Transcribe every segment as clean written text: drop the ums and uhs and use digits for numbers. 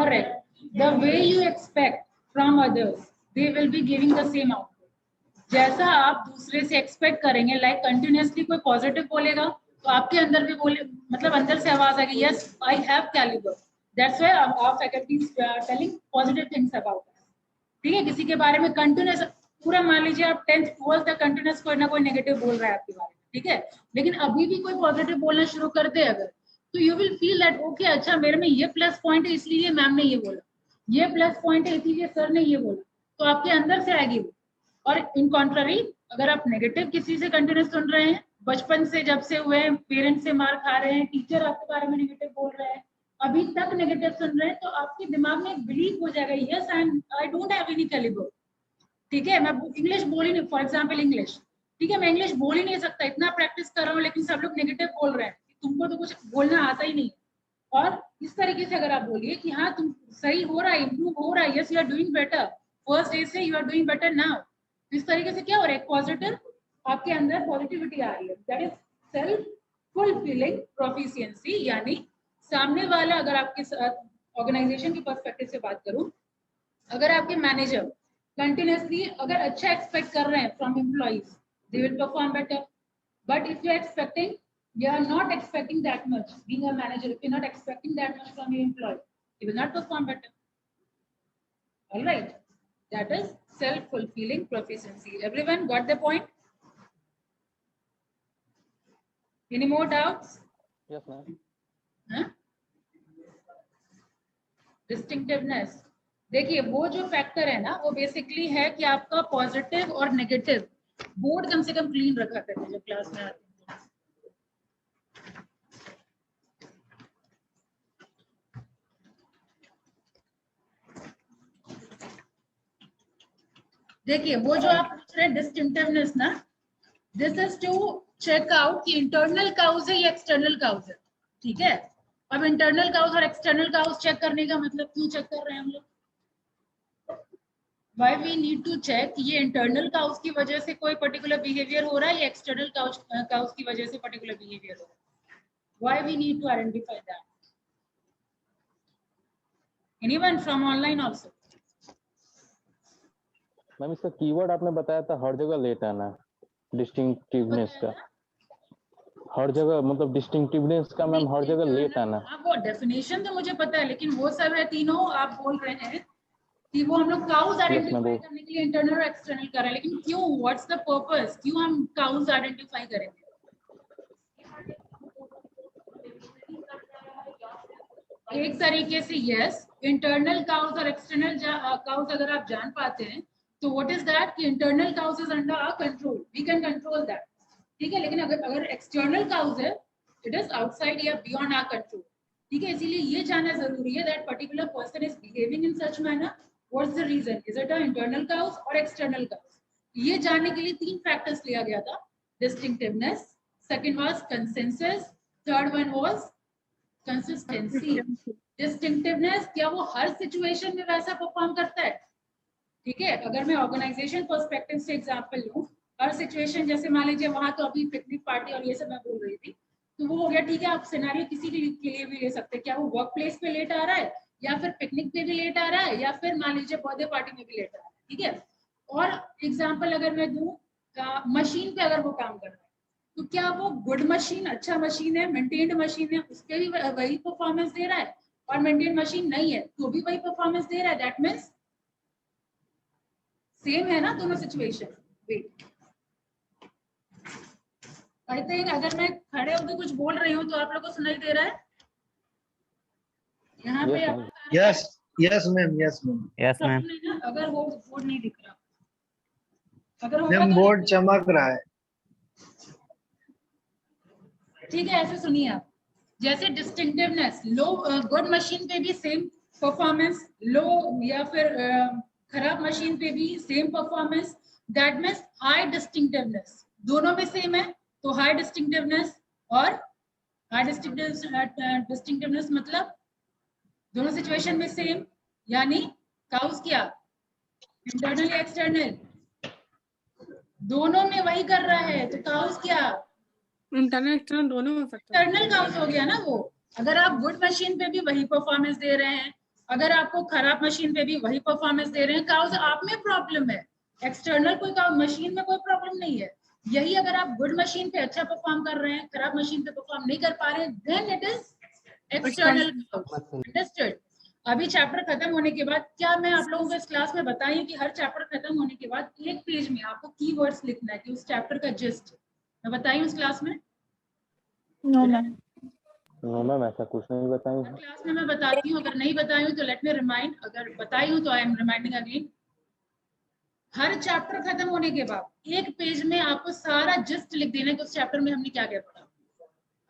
correct. The way you expect from others, they will be giving the same output. जैसा आप दूसरे से expect करेंगे, लाइक कंटिन्यूसली कोई पॉजिटिव बोलेगा तो आपके अंदर भी बोले, मतलब अंदर से आवाज आएगी, yes I have calibre, that's why our faculties telling positive things about us. ठीक है, किसी के बारे में कंटिन्यूस पूरा मान लीजिए आप 10th 12th तक कंटिन्यूस कोई ना कोई नेगेटिव बोल रहा है आपके बारे में, ठीक है, लेकिन अभी भी कोई पॉजिटिव बोलना शुरू कर दे अगर, तो you will feel that okay, अच्छा मेरे में ये प्लस पॉइंट है इसलिए मैम ने ये बोला, ये प्लस पॉइंट है इसलिए सर ने ये बोला, तो आपके अंदर से आएगी वो. और इन कॉन्ट्ररी अगर आप नेगेटिव किसी से कंटिन्यूस सुन रहे हैं, बचपन से जब से हुए पेरेंट्स से मार खा रहे हैं, टीचर आपके बारे में नेगेटिव बोल रहे हैं, अभी तक नेगेटिव सुन रहे हैं, तो आपके दिमाग में एक बिलीफ हो जाएगा, yes I don't have any calibre. ठीक है, मैं इंग्लिश बोल ही नहीं, फॉर एग्जाम्पल इंग्लिश, ठीक है मैं इंग्लिश बोल ही नहीं सकता, इतना प्रैक्टिस कर रहा हूँ, लेकिन सब लोग नेगेटिव बोल रहे हैं, तुमको तो कुछ बोलना आता ही नहीं. और इस तरीके से अगर आप बोलिए कि हाँ तुम सही हो रहा है, इम्प्रूव हो रहा है, yes you are doing better, first day से you are doing better now, इस तरीके से क्या हो रहा है, पॉजिटिव आपके अंदर पॉजिटिविटी आ रही है. That is self fulfilling proficiency. यानी सामने वाला, अगर आपके ऑर्गेनाइजेशन के पर्सपेक्टिव से बात करूं, अगर आपके मैनेजर कंटिन्यूसली अगर अच्छा एक्सपेक्ट कर रहे हैं from employees, they will perform better. But if you are expecting, you are not expecting that much, being a manager, if you're not expecting that much from your employee, you will not perform better. All right, that is self-fulfilling proficiency. Everyone got the point? Any more doubts? Yes ma'am. huh? Distinctiveness, देखिए वो जो factor है ना, वो basically है कि आपका positive और नेगेटिव बोर्ड कम से कम क्लीन रखा करते जब क्लास में आते हैं. देखिए वो जो आप पूछ रहे हैं डिस्टिंक्टिवनेस ना, this is to check out कि इंटरनल काउज है या एक्सटर्नल काउज है. ठीक है, अब इंटरनल काउज और एक्सटर्नल काउज चेक करने का मतलब क्यों चेक कर रहे हैं हम लोग, why we need to check कि ये इंटरनल काउज की वजह से कोई पर्टिकुलर बिहेवियर हो रहा है या एक्सटर्नल काउज की वजह से पर्टिकुलर बिहेवियर हो रहा है, why we need to identify that. Anyone from online also? Ma'am इसका कीवर्ड आपने बताया था हर जगह लेट आना, डिस्टिंक्टिवनेस का हर जगह, मतलब डिस्टिंक्टिवनेस का मैम हर जगह लेट आना. हाँ वो डेफिनेशन तो मुझे पता है, लेकिन वो सब है तीनों आप बोल रहे हैं कि वो हम लोग काउज आइडेंटिफाई करने के लिए इंटरनल और एक्सटर्नल कर रहे हैं, लेकिन क्यों, व्हाट्स द पर्पस, क्यों हम काउज आइडेंटिफाई करेंगे? एक तरीके से यस, इंटरनल काउज और एक्सटर्नल काउज अगर आप जान पाते हैं तो व्हाट इज दैट कि internal cause is under our control, we can control that. ठीक है, लेकिन अगर एक्सटर्नल काउज है, इट इज आउटसाइड या बियॉन्ड आवर कंट्रोल. ठीक है, इसीलिए ये जानना जरूरी है that particular person is behaving in such manner, what's the reason, is it a internal cause और एक्सटर्नल काउज. ये जानने के लिए 3 फैक्टर्स लिया गया था, distinctiveness, second was consensus, third one was consistency. Distinctiveness, क्या वो हर सिचुएशन में वैसा परफॉर्म करता है? ठीक है, अगर मैं ऑर्गेनाइजेशन पर्सपेक्टिव से एग्जांपल लूं, हर सिचुएशन, जैसे मान लीजिए वहां तो अभी पिकनिक पार्टी और ये सब मैं बोल रही थी, तो वो हो गया. ठीक है, आप सिनेरियो किसी के लिए भी ले सकते हैं, क्या वो वर्क प्लेस पे लेट आ रहा है, या फिर पिकनिक पे भी लेट आ रहा है, या फिर मान लीजिए बर्थडे पार्टी में भी लेट आ रहा है. ठीक है, और एग्जाम्पल अगर मैं दूं, मशीन पे अगर वो काम कर रहा है, तो क्या वो गुड मशीन, अच्छा मशीन है, मेंटेन्ड मशीन है, उस पर भी वही परफॉर्मेंस दे रहा है, और मेंटेन्ड मशीन नहीं है तो भी वही परफॉर्मेंस दे रहा है, दैट मीन्स सेम है ना दोनों सिचुएशन. वेट, आई थिंक अगर मैं खड़े होकर कुछ बोल रही हूँ तो आप लोगों को सुनाई दे रहा है यहाँ पे? Yes yes ma'am, yes ma'am, yes ma'am. अगर वो बोर्ड नहीं दिख रहा, अगर मैम बोर्ड चमक रहा है. ठीक है, ऐसे सुनिए आप, जैसे डिस्टिंक्टिवनेस, लो गुड मशीन पे भी सेम परफॉर्मेंस, लो या फिर खराब मशीन पे भी same performance, that means high distinctiveness. दोनों में सेम है तो हाई डिस्टिंक्टिवनेस, और हाई डिस्टिंक्टिवनेस मतलब दोनों सिचुएशन में सेम, यानी काउज क्या, इंटरनल या एक्सटर्नल, दोनों में वही कर रहा है, तो काउज क्या, इंटरनल एक्सटर्नल दोनों हो सकता है. इंटरनल काउज हो गया ना वो. अगर आप गुड मशीन पे भी वही परफॉर्मेंस दे रहे हैं, अगर आपको खराब मशीन पे भी वही परफॉर्मेंस दे रहे हैं, काउज आप में प्रॉब्लम है, एक्सटर्नल कोई मशीन में कोई प्रॉब्लम नहीं है। यही अगर आप गुड मशीन पे अच्छा परफॉर्म कर रहे हैं, खराब मशीन पे परफॉर्म नहीं कर पा रहे हैं, then it is external. Understood? अभी चैप्टर खत्म होने के बाद क्या मैं आप लोगों को इस क्लास में बताई कि हर चैप्टर खत्म होने के बाद एक पेज में आपको कीवर्ड्स लिखना है कि उस चैप्टर का जिस्ट मैं बताई उस क्लास में? No ma'am. नो मैम, ऐसा कुछ नहीं बताई। हर क्लास में मैं बताती हूँ, अगर नहीं बताई हूँ तो लेट मी रिमाइंड, अगर बताई हूँ तो I am reminding again. Her chapter खत्म होने के बाद एक पेज में आपको सारा जिस्ट लिख देना है कि उस चैप्टर में हमने क्या क्या पढ़ा।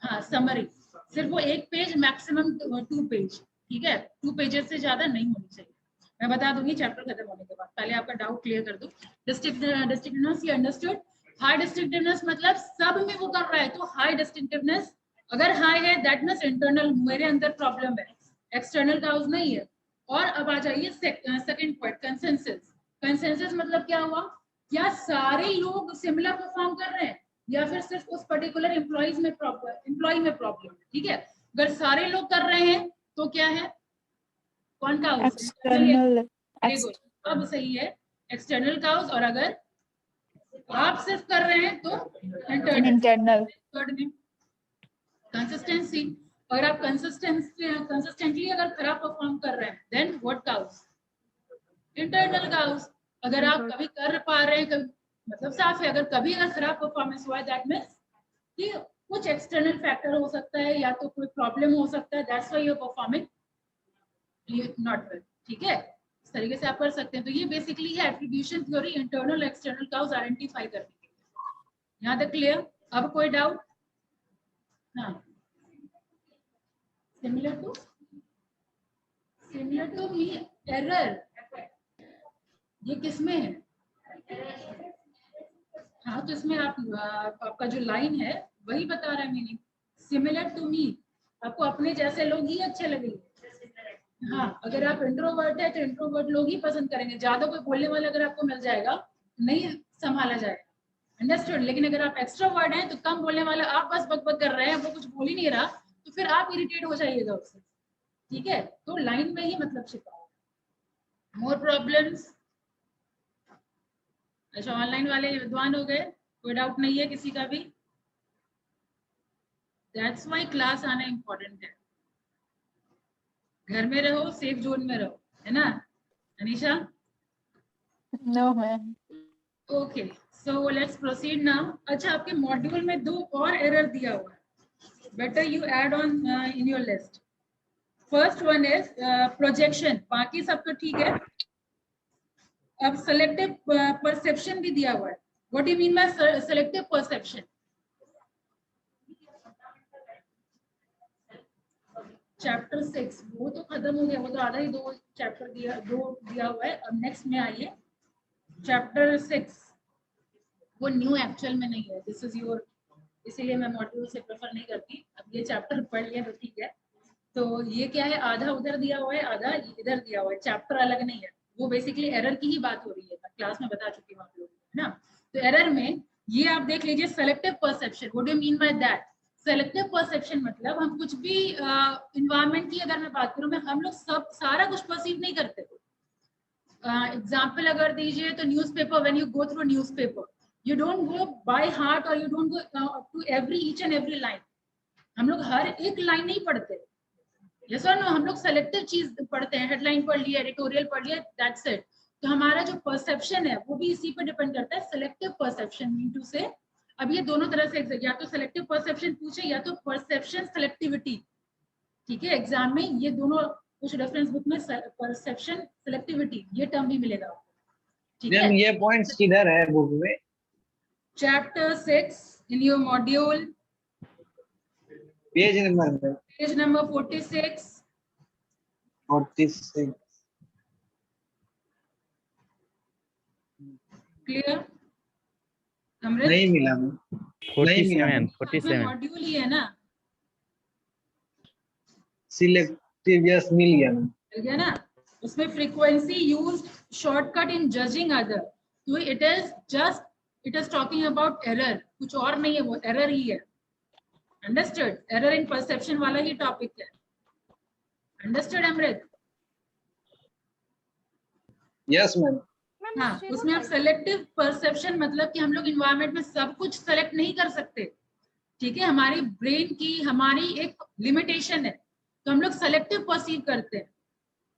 हाँ, समरी, सिर्फ वो एक पेज, मैक्सिमम 2 पेज, ठीक है? 2 पेजेस से ज्यादा नहीं होनी चाहिए। मैं बता दूंगी चैप्टर खत्म होने के बाद, पहले आपका डाउट क्लियर कर दूं। डिस्टिंक्टिवनेस, ये अंडरस्टूड? हाई डिस्टिंक्टिवनेस मतलब सब में वो कर रहा है, तो हाई डिस्टिंक्टिवनेस अगर हाई है दैट मींस इंटरनल मेरे अंदर प्रॉब्लम है, एक्सटर्नल काउज नहीं है। और अब आ जाइए सेकंड पॉइंट, कंसेंसस। कंसेंसस मतलब क्या हुआ? क्या सारे लोग सिमिलर परफॉर्म कर रहे हैं या फिर सिर्फ उस पर्टिकुलर एम्प्लॉय में प्रॉब्लम, ठीक है? अगर सारे लोग कर रहे हैं तो क्या है? कौन काउज? एक्सटर्नल। अब सही है, एक्सटर्नल काउज। और अगर आप सिर्फ कर रहे हैं तो इंटरनल। कंसिस्टेंसी, अगर आप कंसिस्टेंटली अगर खराब परफॉर्म कर रहे हैं then what cause? Internal cause. अगर आप कभी कर पा रहे हैं, कभी, मतलब साफ है, अगर कभी अगर खराब परफॉर्मेंस हुआ है दैट मींस कि कुछ एक्सटर्नल फैक्टर हो सकता है या तो कोई प्रॉब्लम हो सकता है, that's why you are performing not well, ठीक है? इस तरीके से आप कर सकते हैं। तो ये बेसिकली है attribution theory, internal external cause identify करने के लिए। यहाँ तक क्लियर? अब कोई डाउट? हाँ, सिमिलर टू मी एरर, ये किसमें है? हाँ, तो इसमें आपका जो लाइन है वही बता रहा है मीनिंग। सिमिलर टू मी, आपको अपने जैसे लोग ही अच्छे लगेंगे। हाँ, अगर आप इंट्रोवर्ट है तो इंट्रोवर्ट लोग ही पसंद करेंगे, ज्यादा कोई बोलने वाला अगर आपको मिल जाएगा नहीं संभाला जाएगा। अंडरस्टूड? लेकिन अगर आप एक्स्ट्रोवर्ट हैं तो कम बोलने वाला, आप बस बकबक कर रहे हैं, वो कुछ बोल ही नहीं रहा, तो फिर आप इरिटेट हो जाइएगा उससे, ठीक है? तो लाइन में ही मतलब छिपा हुआ है। More problems? अच्छा, ऑनलाइन वाले विद्वान हो गए, कोई डाउट नहीं है किसी का भी? दैट्स व्हाई क्लास आना इम्पोर्टेंट है। घर में रहो, सेफ जोन में रहो, है ना Anisha? No ma'am. Okay, so let's proceed now. अच्छा, आपके मॉड्यूल में 2 और एरर दिया हुआ है, better you add on in your list. First one is projection, बाकी सब तो ठीक है। अब सेलेक्टिव परसेप्शन भी दिया हुआ है। What do you mean by selective perception? Chapter 6 वो तो खत्म हो गया, वो तो आधा ही 2 चैप्टर दिया हुआ है। अब नेक्स्ट में आइए, चैप्टर 6 वो न्यू एक्चुअल में नहीं है, दिस इज योर, इसीलिए मैं मॉड्यूल से प्रेफर नहीं करती। अब ये चैप्टर पढ़ लिया तो ठीक है। तो ये क्या है, आधा उधर दिया हुआ है, आधा इधर दिया हुआ है, चैप्टर अलग नहीं है। वो बेसिकली एरर की ही बात हो रही है, मैं क्लास में बता चुकी हूँ आप लोगों को, है ना? तो एरर में ये आप देख लीजिए, selective perception. What do you mean by that? Selective perception मतलब हम कुछ भी इन्वायरमेंट की अगर मैं बात करूँ, मैं हम लोग सब सारा कुछ परसीव नहीं करते। एग्जाम्पल अगर दीजिए तो newspaper, when you go through newspaper you don't go by heart और you don't go to every each and every line. हम लोग हर एक लाइन नहीं पढ़ते, यस और नो? हम लोग सेलेक्टिव चीज पढ़ते हैं, हेडलाइन पढ़ लिया, एडिटोरियल पढ़ लिया, दैट्स इट। तो हमारा जो परसेप्शन है वो भी इसी पर डिपेंड करता है, सेलेक्टिव परसेप्शन मीन टू से। अब ये दोनों तरह से, या तो सेलेक्टिव परसेप्शन पूछे या तो परसेप्शन सेलेक्टिविटी, ठीक है? एग्जाम में ये दोनों कुछ रेफरेंस बुक में परसेप्शन सेलेक्टिविटी ये टर्म भी मिलेगा, ठीक है? मैम ये पॉइंट्स किधर है बुक में? Chapter 6 in your module, page number? Page number 46। 46। Clear? Amrit? नहीं मिला मैम, नहीं मिला। 47 मॉड्यूल ही है ना? सिलेक्टिव, यस मिल गया मैम। मिल गया ना? उसमें frequency used shortcut in judging other, तो it is talking about error, कुछ और नहीं है, वो एरर ही है। अंडरस्टूड? एरर इन परसेप्शन वाला ही टॉपिक है। अंडरस्टूड अमृत? Yes ma'am. हाँ, उसमें आप सेलेक्टिव परसेप्शन मतलब कि हम लोग इन्वायरमेंट में सब कुछ सेलेक्ट नहीं कर सकते, ठीक है, हमारी ब्रेन की हमारी एक लिमिटेशन है, तो हम लोग सेलेक्टिव परसीव करते हैं।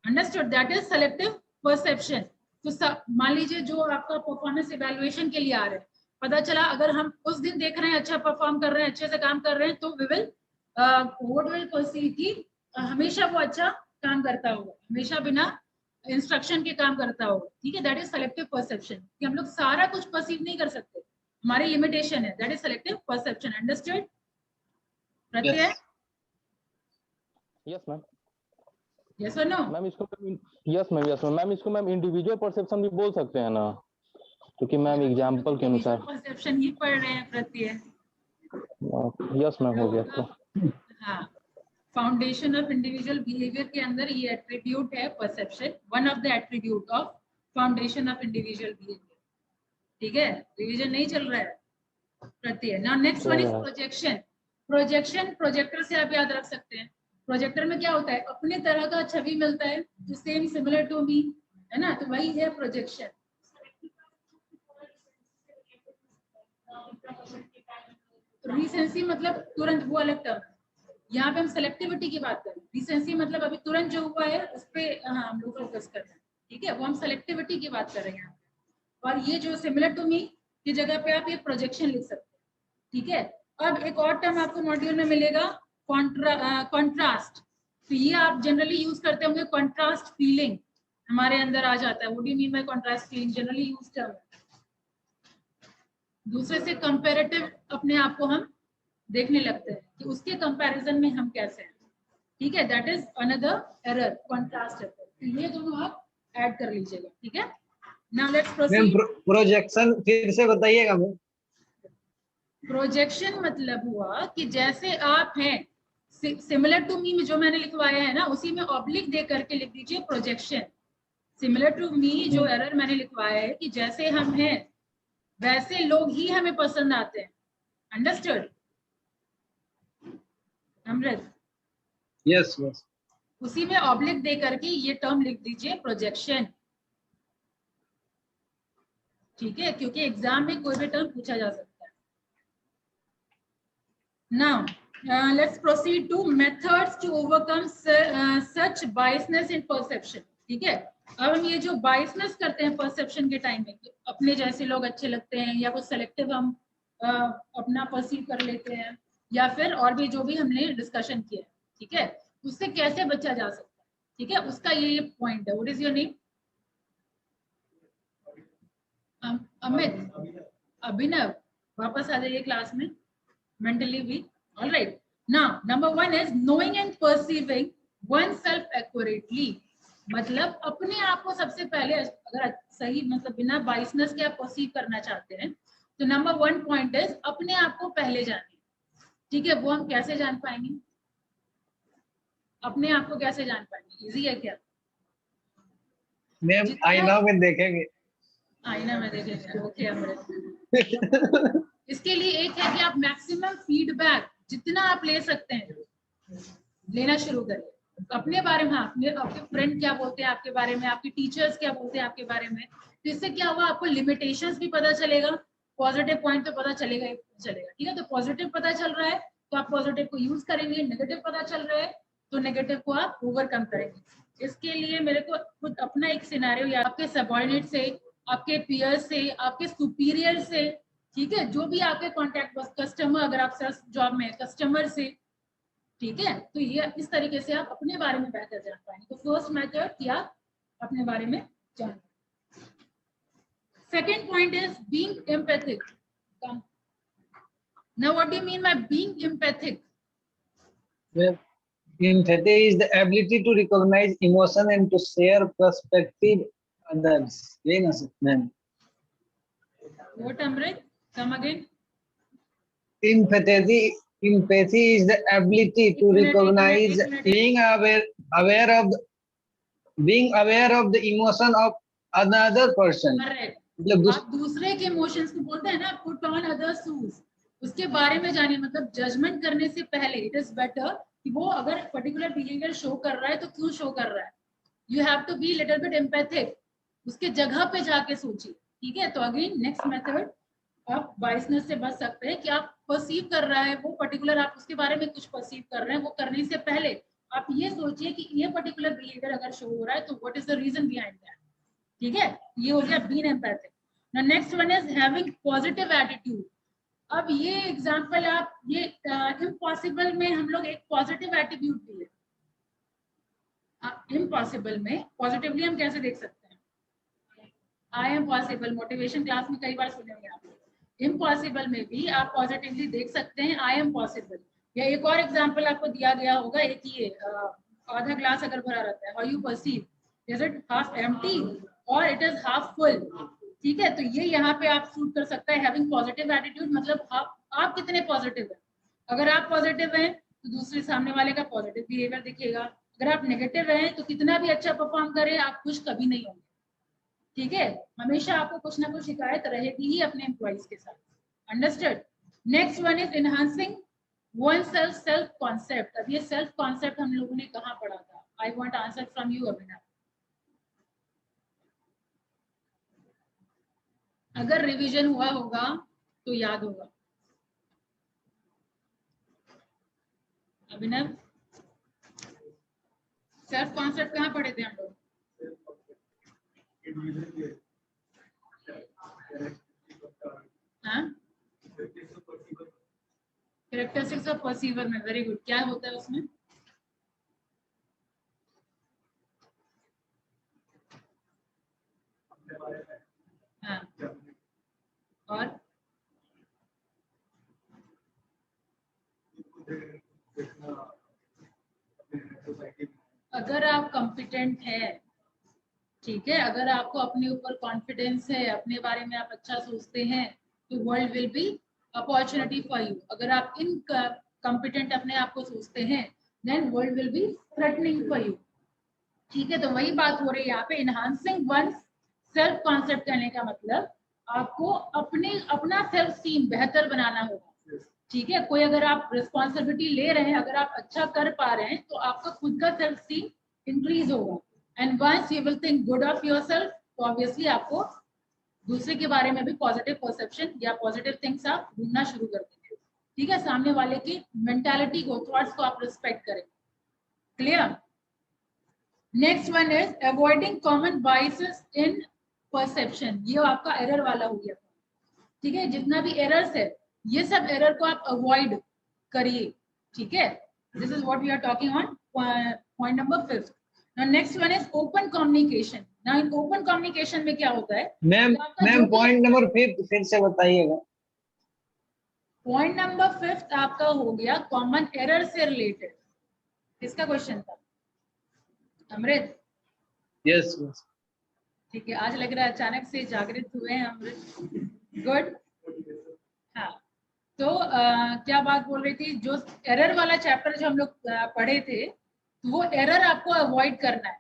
Understood, that is selective perception. तो मान लीजिए जो आपका परफॉर्मेंस इवैल्यूएशन के लिए आ रहे हैं, पता चला अगर हम उस दिन देख रहे हैं अच्छा परफॉर्म कर रहे हैं, अच्छे से काम कर रहे हैं, तो we will what will perceive कि हमेशा वो अच्छा काम करता होगा, हमेशा बिना इंस्ट्रक्शन के काम करता होगा, ठीक है, दैट इज सेलेक्टिव परसेप्शन, कि हम लोग सारा कुछ परसीव नहीं कर सकते, हमारी लिमिटेशन है, that is selective perception. Understood Pratyay? Yes ma'am. Yes और नो? मैम इसको यस मैम मैम इसको मैम इंडिविजुअल परसेप्शन भी बोल सकते हैं ना, क्योंकि मैम एग्जांपल के अनुसार परसेप्शन ही पढ़ रहे हैं प्रत्यय। यस मैम हो गया तो। हाँ, फाउंडेशन ऑफ इंडिविजुअल बिहेवियर के अंदर ये एट्रीब्यूट है perception, one of the attribute of foundation of individual behaviour, ठीक है, रिवीजन नहीं चल रहा है प्रत्यय। Now next one is projection. Projection projector से आप याद रख सकते हैं, प्रोजेक्टर में क्या होता है, अपने तरह का छवि मिलता है, जो सेम सिमिलर टू मी, है ना, तो वही है प्रोजेक्शन। रिसेंसी मतलब तुरंत, वो अलग टर्म है, यहाँ पे हम सेलेक्टिविटी की बात करें, रिसेंसी मतलब अभी तुरंत जो हुआ है उस पे हम लोग फोकस कर रहे हैं, ठीक है, वो हम सेलेक्टिविटी की बात कर रहे हैं यहाँ पे। और ये जो सिमिलर टू मी की जगह पे आप ये प्रोजेक्शन लिख सकते हैं, ठीक है। अब एक और टर्म आपको मॉड्यूल में मिलेगा, कॉन्ट्रास्ट। तो ये आप जनरली यूज करते होंगे, कॉन्ट्रास्ट फीलिंग हमारे अंदर आ जाता है, what do you mean by contrast feeling, generally use term है। दूसरे से कंपैरेटिव अपने आप को हम देखने लगते हैं कि उसके कंपैरिजन में हम कैसे हैं, ठीक है, that is another error, contrast error. तो ये दोनों आप ऐड कर लीजिएगा, ठीक है। Now let's ma'am proceed. Projection फिर से बताइएगा मैम। प्रोजेक्शन मतलब हुआ कि जैसे आप हैं, सिमिलर टू मी में जो मैंने लिखवाया है ना, उसी में ऑब्लिक दे करके लिख दीजिए प्रोजेक्शन। सिमिलर टू मी जो एरर मैंने लिखवाया है कि जैसे हम हैं वैसे लोग ही हमें पसंद आते हैं। अंडरस्टूड अमृत? Yes yes. उसी में ऑब्लिक दे करके ये टर्म लिख दीजिए प्रोजेक्शन, ठीक है, क्योंकि एग्जाम में कोई भी टर्म पूछा जा सकता है। Now let's proceed to methods to overcome such biasness in perception, ठीक है। अब हम ये जो बायसनेस करते हैं परसेप्शन के टाइम में, तो अपने जैसे लोग अच्छे लगते हैं या कुछ सेलेक्टिव हम अपना परसीव कर लेते हैं, या फिर और भी जो भी हमने डिस्कशन किया, ठीक है, उससे कैसे बचा जा सकता है, ठीक है, उसका ये पॉइंट है। What is your name? Amit, Abhinav, वापस आ जाइए क्लास में, mentally weak. Alright, now number 1 is knowing and perceiving oneself accurately, मतलब अपने आप को सबसे पहले अगर सही मतलब बिना बाइसनेस के आप परसीव करना चाहते हैं, तो नंबर 1 पॉइंट इज अपने आप को पहले जानिए, ठीक है। वो हम कैसे जान पाएंगे, अपने आप को कैसे जान पाएंगे? इजी है क्या? मैम आईना में देखेंगे। आईना में देखेंगे, ओके अमृत। इसके लिए एक है कि आप मैक्सिमम फीडबैक जितना आप ले सकते हैं लेना शुरू करिए अपने बारे में। आपके फ्रेंड क्या बोलते हैं आपके बारे में, आपके टीचर्स क्या बोलते हैं आपके बारे में, तो इससे क्या होगा, आपको लिमिटेशंस भी पता चलेगा, पॉजिटिव पॉइंट तो पता चलेगा ही चलेगा, ठीक है। तो पॉजिटिव पता चल रहा है तो आप पॉजिटिव को यूज करेंगे, नेगेटिव पता चल रहा है तो नेगेटिव को आप ओवरकम करेंगे। इसके लिए मेरे को खुद अपना एक सिनेरियो या आपके सबऑर्डिनेट से, आपके पीयर से, आपके सुपीरियर से, ठीक है, जो भी आपके कॉन्टैक्ट, कस्टमर, अगर आप सेल्स जॉब में कस्टमर से, ठीक है, तो ये इस तरीके से आप अपने बारे में बेहतर जान पाएंगे। तो फर्स्ट मेथड कि आप अपने बारे में जान। Second point is being empathic. Now what do you mean by being empathic? Empathy is the ability to recognize emotion and to share perspective others. यही ना ma'am? What Amrit? Come again. Empathy is the ability to recognize, being aware of the emotion of another person. Correct. मतलब आप दूसरे के emotions को बोलते हैं ना, पुट ऑन अदर्स शूज, उसके बारे में जानिए। मतलब जजमेंट करने से पहले इट इज बेटर कि वो अगर पर्टिकुलर बिहेवियर शो कर रहा है तो क्यों शो कर रहा है, you have to be little bit empathic उसके जगह पे जाके सोचिए, ठीक है। तो अगेन नेक्स्ट मेथड, आप बाइसनेस से बच सकते हैं कि आप परसीव कर रहा है वो पर्टिकुलर, आप उसके बारे में कुछ परसीव कर रहे हैं, वो करने से पहले आप ये सोचिए कि ये पर्टिकुलर बिहेवियर अगर शो हो रहा है तो what is the reason behind that, ठीक है। ये हो गया being empathic. Now next one is having positive attitude. अब ये एग्जांपल आप ये इम्पॉसिबल में हम लोग एक पॉजिटिव एटीट्यूड भी है, इम्पॉसिबल में पॉजिटिवली हम कैसे देख सकते हैं, I am possible, motivation class में कई बार सुने होंगे आप। इम्पॉसिबल में भी आप पॉजिटिवली देख सकते हैं आई एम पॉसिबल। या एक और एग्जांपल आपको दिया गया होगा, एक ये आधा ग्लास अगर भरा रहता है, how you perceive, is it half empty और इट इज हाफ फुल, ठीक है। तो ये यहाँ पे आप शूट कर सकता है हैविंग पॉजिटिव एटीट्यूड, मतलब आप कितने पॉजिटिव हैं। अगर आप पॉजिटिव हैं तो दूसरे सामने वाले का पॉजिटिव बिहेवियर दिखेगा, अगर आप नेगेटिव हैं तो कितना भी अच्छा परफॉर्म करें आप खुश कभी नहीं होंगे, ठीक है। हमेशा आपको कुछ ना कुछ शिकायत रहेगी ही अपने एम्प्लॉइज के साथ, understood. Next one is enhancing one self concept. अब ये सेल्फ कॉन्सेप्ट हम लोगों ने कहाँ पढ़ा था, I want answer from you Abhinav. अगर रिवीजन हुआ होगा तो याद होगा। अभिनव, सेल्फ कॉन्सेप्ट कहाँ पढ़े थे हम लोग? हाँ, कैरेक्टरिस्टिक्स ऑफ परसीवर में, वेरी गुड। क्या होता है उसमें? हाँ, और अगर आप कॉम्पिटेंट है, ठीक है, अगर आपको अपने ऊपर कॉन्फिडेंस है, अपने बारे में आप अच्छा सोचते हैं, तो world will be opportunity for you. अगर आप इन कॉम्पिटेंट अपने आप को सोचते हैं, then world will be threatening for you, ठीक है। तो वही बात हो रही है यहाँ पे, इनहांसिंग वन सेल्फ कॉन्सेप्ट कहने का मतलब आपको अपना सेल्फ स्टीम बेहतर बनाना होगा, ठीक है। कोई अगर आप रिस्पॉन्सिबिलिटी ले रहे हैं, अगर आप अच्छा कर पा रहे हैं, तो आपका खुद का सेल्फ स्टीम इंक्रीज होगा। And once you will think good of yourself, तो ऑब्वियसली आपको दूसरे के बारे में भी पॉजिटिव परसेप्शन या पॉजिटिव थिंग्स आप ढूंढना शुरू कर देंगे, ठीक है। सामने वाले की मेंटालिटी को, थॉट्स को आप रिस्पेक्ट करें। Clear? Next one is avoiding common biases in perception. ये आपका एरर वाला हो गया, ठीक है। जितना भी एरर्स है, ये सब एरर को आप अवॉइड करिए, ठीक है। This is what we are talking on point number 5। Now next one is open communication. Now in open communication में क्या होता है? मैम पॉइंट नंबर 5 फिर से बताइएगा। पॉइंट नंबर 5 आपका हो गया कॉमन एरर से रिलेटेड। किसका क्वेश्चन था? अमृत? यस, ठीक है, आज लग रहा है अचानक से जागृत हुए हैं अमृत। गुड। हाँ, तो क्या बात बोल रही थी, जो एरर वाला चैप्टर जो हम लोग पढ़े थे, तो वो एरर आपको अवॉइड करना है।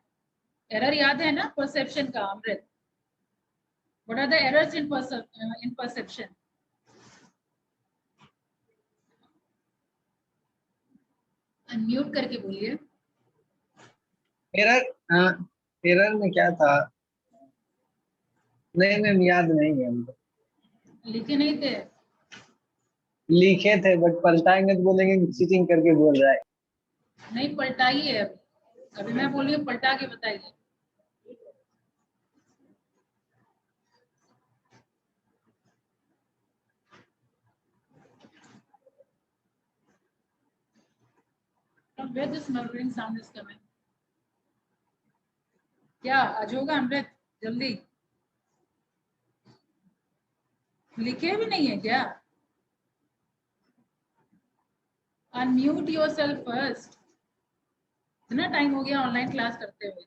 एरर याद है ना परसेप्शन का, Amrit? What are the errors in perception? Unmute करके बोलिए। एरर में क्या था? नहीं मैम, याद नहीं है हमको। लिखे नहीं थे? लिखे थे, बट पलटाएंगे तो बोलेंगे कि चीटिंग करके बोल रहा है। नहीं, पलटाइए। अभी मैं बोली हूँ, पलटा के बताइए। From where this murmuring sound is coming? क्या आज होगा अमृत? जल्दी। लिखे भी नहीं है क्या? Unmute yourself first. इतना टाइम हो गया ऑनलाइन क्लास करते हुए।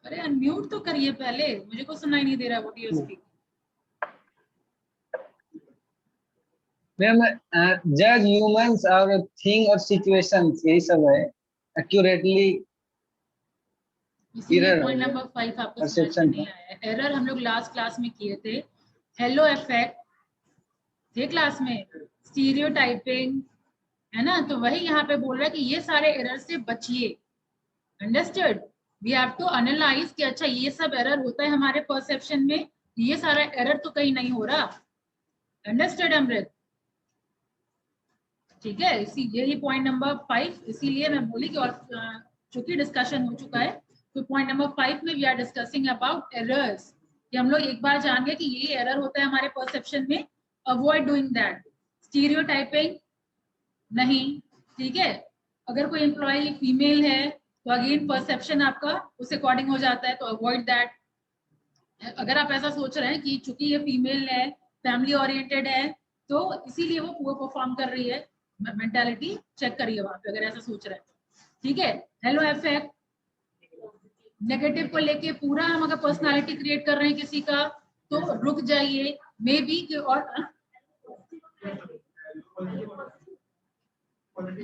अरे अनम्यूट तो करिए पहले, मुझे को सुनाई नहीं दे रहा व्हाट यू स्पीक। मैम जज ह्यूमंस और थिंग और सिचुएशंस, यही सब है एक्यूरेटली। पॉइंट नंबर 5 आपको समझ में नहीं आया। एरर हम लोग लास्ट क्लास में किए थे। हेलो इफेक्ट थे क्लास में, स्टीरियोटाइपिंग, है ना। तो वही यहाँ पे बोल रहा है कि ये सारे एरर से बचिए, understood? We have to analyse कि अच्छा ये सब एरर होता है हमारे परसेप्शन में, ये सारा एरर तो कहीं नहीं हो रहा। अंडरस्टूड अमृत? ठीक है, इसी यही पॉइंट नंबर 5, इसीलिए मैं बोली कि और चूंकि डिस्कशन हो चुका है तो पॉइंट नंबर 5 में we are discussing about errors, कि हम लोग एक बार जान गए कि ये एरर होता है हमारे परसेप्शन में, अवॉइड डूइंग दैट। स्टीरियोटाइपिंग नहीं, ठीक है। अगर कोई एम्प्लॉय फीमेल है तो अगेन परसेप्शन आपका उस अकॉर्डिंग हो जाता है, तो अवॉइड दैट। अगर आप ऐसा सोच रहे हैं कि चूंकि ये फीमेल है, फैमिली ओरिएंटेड है, तो इसीलिए वो पूरा परफॉर्म कर रही है, मेंटालिटी चेक करिए वहां पे अगर ऐसा सोच रहे हैं, ठीक है। हेलो इफेक्ट, नेगेटिव को लेके पूरा हम अगर पर्सनालिटी क्रिएट कर रहे हैं किसी का, तो रुक जाइए, मे बी कि और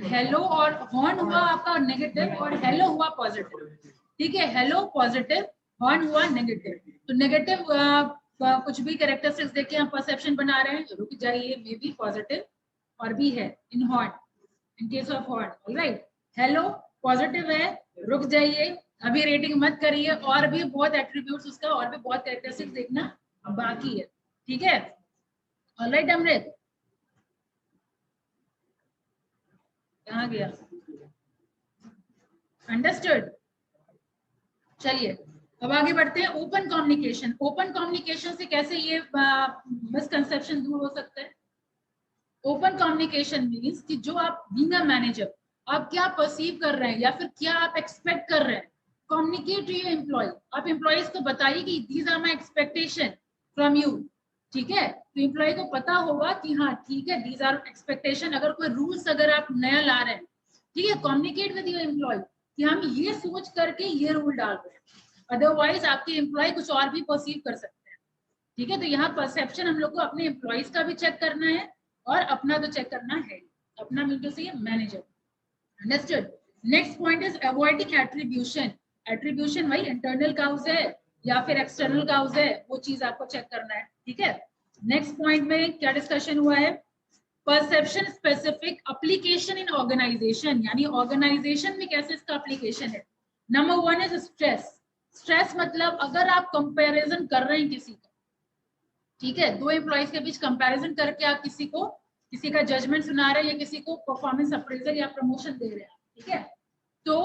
हेलो और हॉर्न हुआ आपका नेगेटिव और हेलो हुआ पॉजिटिव, ठीक है। हेलो पॉजिटिव, हॉर्न हुआ नेगेटिव। तो नेगेटिव कुछ भी कैरेक्टरिस्टिक्स देके हम परसेप्शन बना रहे हैं, रुक जाइए, मे बी पॉजिटिव और भी है in horn, in case of horn, alright. Halo positive है, रुक जाइए, अभी रेटिंग मत करिए, और भी बहुत एट्रीब्यूट्स उसका, और भी बहुत कैरेक्टरिस्टिक्स देखना बाकी है, ठीक है। ऑलराइट अमृत, कहाँ गया? अंडरस्टूड? चलिए अब आगे बढ़ते हैं। ओपन कम्युनिकेशन, ओपन कम्युनिकेशन से कैसे ये मिसकंसेप्शन दूर हो सकता है? ओपन कम्युनिकेशन मींस कि जो आप बीइंग अ मैनेजर, आप क्या परसीव कर रहे हैं या फिर क्या आप एक्सपेक्ट कर रहे हैं, कम्युनिकेट टू योर एम्प्लॉय। आप एम्प्लॉयज को बताइए कि these are my expectation from you, ठीक है। तो एम्प्लॉय को पता होगा कि हाँ ठीक है, दीज आर एक्सपेक्टेशन। अगर कोई रूल्स अगर आप नया ला रहे हैं, ठीक है, कम्युनिकेट विद योर एम्प्लॉय कि हम ये सोच करके ये रूल डाल रहे हैं, अदरवाइज आपके एम्प्लॉय कुछ और भी परसीव कर सकते हैं, ठीक है। तो यहाँ परसेप्शन हम लोग को अपने एम्प्लॉयज का भी चेक करना है और अपना तो चेक करना है, अपना मीन टू से manager. Understood? Next point is avoiding attribution. Attribution वही इंटरनल काउज है या फिर एक्सटर्नल काउज है, वो चीज आपको चेक करना है, ठीक है। नेक्स्ट पॉइंट में क्या डिस्कशन हुआ है? Perception specific application in organisation, यानी ऑर्गेनाइजेशन में कैसे इसका एप्लीकेशन है। Number 1 is stress. स्ट्रेस मतलब अगर आप कंपैरिजन कर रहे हैं किसी का, ठीक है, दो एम्प्लॉयज के बीच कंपैरिजन करके आप किसी को, किसी का जजमेंट सुना रहे हैं या किसी को परफॉर्मेंस अप्रेजल या प्रमोशन दे रहे हैं, ठीक है। तो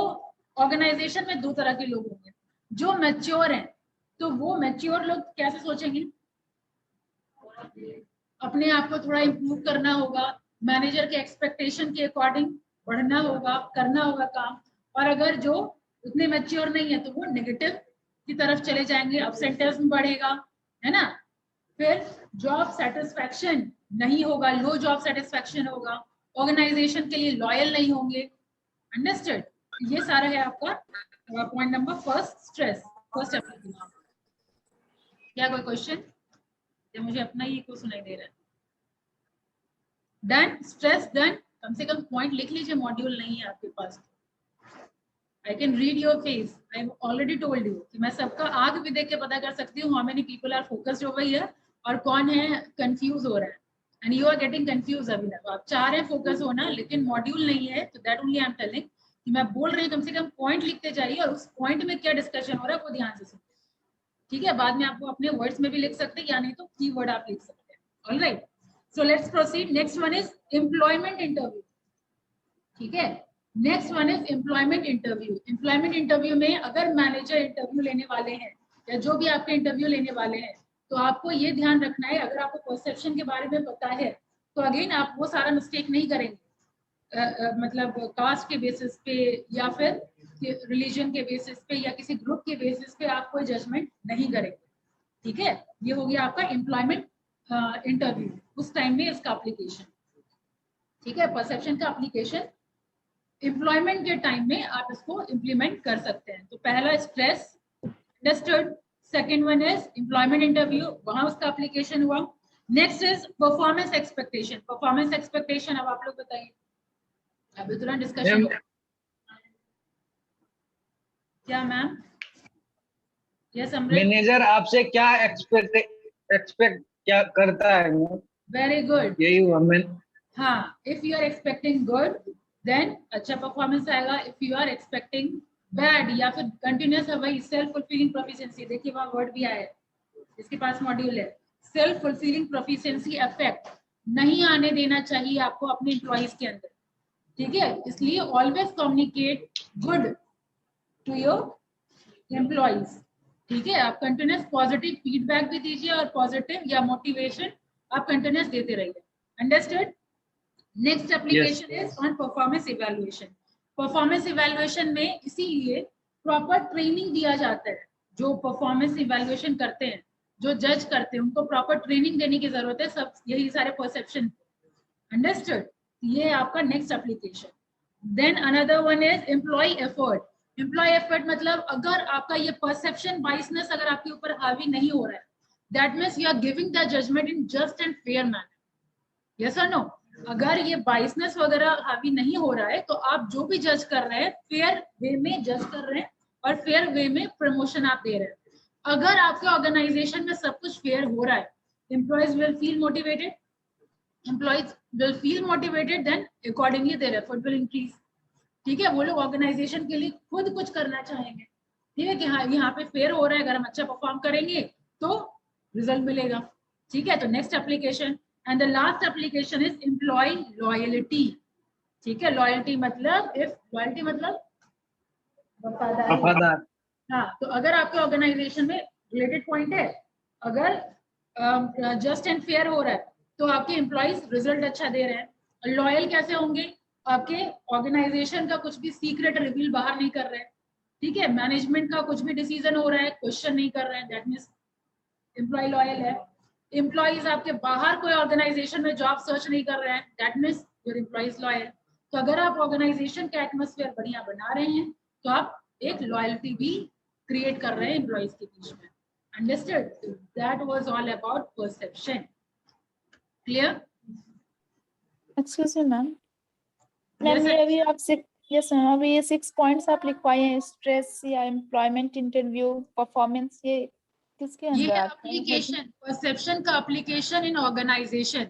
ऑर्गेनाइजेशन में दो तरह के लोग होंगे, जो मैच्योर हैं, तो वो मैच्योर लोग कैसे सोचेंगे, अपने आप को थोड़ा इम्प्रूव करना होगा, मैनेजर के एक्सपेक्टेशन के अकॉर्डिंग बढ़ना होगा, करना होगा काम। और अगर जो उतने मैच्योर नहीं है तो वो नेगेटिव की तरफ चले जाएंगे, अब्सेंटिज्म बढ़ेगा, है ना। फिर जॉब सेटिस्फैक्शन नहीं होगा, लो जॉब सेटिस्फैक्शन होगा, ऑर्गेनाइजेशन के लिए लॉयल नहीं होंगे। अंडरस्टूड? ये सारा है आपका point number first, stress first application. क्या कोई क्वेश्चन? या मुझे अपना ही को सुनाई दे रहा है? Done, stress done. कम से कम पॉइंट लिख लीजिए, मॉड्यूल नहीं है आपके पास। I can read your face, I already told you कि मैं सबका आग भी देख के पता कर सकती हूँ how many people are focused over here और कौन है कंफ्यूज हो रहा है। And you are getting confuse अभी तक, आप चाह रहे हैं फोकस होना लेकिन मॉड्यूल नहीं है, तो that only I am telling कि मैं बोल रही हूँ कम से कम पॉइंट लिखते जाइए और उस पॉइंट में क्या डिस्कशन हो रहा है वो ध्यान से सुनिए, ठीक है। बाद में आपको अपने वर्ड्स में भी लिख सकते हैं या नहीं तो कीवर्ड आप लिख सकते हैं। Alright, so let's proceed. Next one is employment interview, ठीक है। Next one is employment interview. Employment interview में अगर मैनेजर इंटरव्यू लेने वाले हैं या जो भी आपके इंटरव्यू लेने वाले हैं, तो आपको ये ध्यान रखना है, अगर आपको परसेप्शन के बारे में पता है तो अगेन आप वो सारा मिस्टेक नहीं करेंगे, मतलब कास्ट के बेसिस पे या फिर रिलीजन के बेसिस पे या किसी ग्रुप के बेसिस पे आप कोई जजमेंट नहीं करेंगे, ठीक है। ये हो गया आपका एम्प्लॉयमेंट इंटरव्यू, उस टाइम में इसका एप्लीकेशन, ठीक है। परसेप्शन का एप्लीकेशन एम्प्लॉयमेंट के टाइम में आप इसको इम्प्लीमेंट कर सकते हैं। तो पहला stress, understood. Second one is employment interview, वहां उसका एप्लीकेशन हुआ। Next is performance expectation. Performance expectation अब आप लोग बताइए, अभी तुरंत डिस्कशन। क्या मैम? यस अमृत। मैनेजर आपसे क्या एक्सपेक्ट क्या करता है? वेरी गुड, यही हुआ मैं। हाँ, if you are expecting good then अच्छा परफॉर्मेंस आएगा, if you are expecting bad या फिर कंटिन्यूस है वही सेल्फ फुलफिलिंग प्रोफिशिएंसी, देखिए वहाँ वर्ड भी आया है, इसके पास मॉड्यूल है। सेल्फ फुलफिलिंग प्रोफिशिएंसी इफेक्ट नहीं आने देना चाहिए आपको अपने एम्प्लॉइज के अंदर, ठीक है। इसलिए always communicate good to your employees, ठीक है। आप कंटिन्यूस पॉजिटिव फीडबैक भी दीजिए और पॉजिटिव या मोटिवेशन आप कंटिन्यूस देते रहिए। Understood. Next application is on performance evaluation. Performance evaluation में इसीलिए प्रॉपर ट्रेनिंग दिया जाता है। जो परफॉर्मेंस इवैल्यूएशन करते हैं, जो जज करते हैं, उनको प्रॉपर ट्रेनिंग देने की जरूरत है, सब यही सारे परसेप्शन। अंडरस्टूड। ये आपका next application. Then another one is employee effort. Employee effort मतलब अगर आपका ये परसेप्शन बाइसनेस अगर आपके ऊपर हावी नहीं हो रहा है, that means you are giving the judgement in just and fair manner. Yes और नो। अगर ये बाइसनेस वगैरह हावी नहीं हो रहा है तो आप जो भी जज कर रहे हैं फेयर वे में जज कर रहे हैं और फेयर वे में प्रमोशन आप दे रहे हैं। अगर आपके ऑर्गेनाइजेशन में सब कुछ फेयर हो रहा है, employees will feel motivated, employees will feel motivated, then accordingly their effort will increase, ठीक है। वो लोग ऑर्गेनाइजेशन के लिए खुद कुछ करना चाहेंगे, ठीक है, कि हाँ यहाँ पे फेयर हो रहा है, अगर हम अच्छा परफॉर्म करेंगे तो रिजल्ट मिलेगा, ठीक है। तो next application and the last application is employee loyalty, ठीक है। लॉयल्टी मतलब लॉयल्टी मतलब वफादार। हाँ, तो अगर आपके ऑर्गेनाइजेशन में रिलेटेड पॉइंट है, अगर जस्ट एंड फेयर हो रहा है तो आपके एम्प्लॉइज रिजल्ट अच्छा दे रहे हैं। लॉयल कैसे होंगे? आपके ऑर्गेनाइजेशन का कुछ भी सीक्रेट रिवील बाहर नहीं कर रहे हैं, ठीक है। मैनेजमेंट का कुछ भी डिसीजन हो रहा है क्वेश्चन नहीं कर रहे हैं, दैट मीन्स एम्प्लॉय लॉयल है। एम्प्लॉइज आपके बाहर कोई ऑर्गेनाइजेशन में जॉब सर्च नहीं कर रहे हैं, that means your employees loyal. तो अगर आप ऑर्गेनाइजेशन का एटमोस्फेयर बढ़िया बना रहे हैं तो आप एक लॉयल्टी भी क्रिएट कर रहे हैं एम्प्लॉइज के बीच में। Understood. That was all about perception. Clear? Excuse me ma'am. Ma'am ये अभी आप यस मैम, अभी ये 6 पॉइंट्स आप लिखवाए हैं, स्ट्रेस या एम्प्लॉयमेंट इंटरव्यू, परफॉर्मेंस, ये किसके ये अंदर है आता है? एप्लीकेशन, परसेप्शन का एप्लीकेशन इन ऑर्गेनाइजेशन।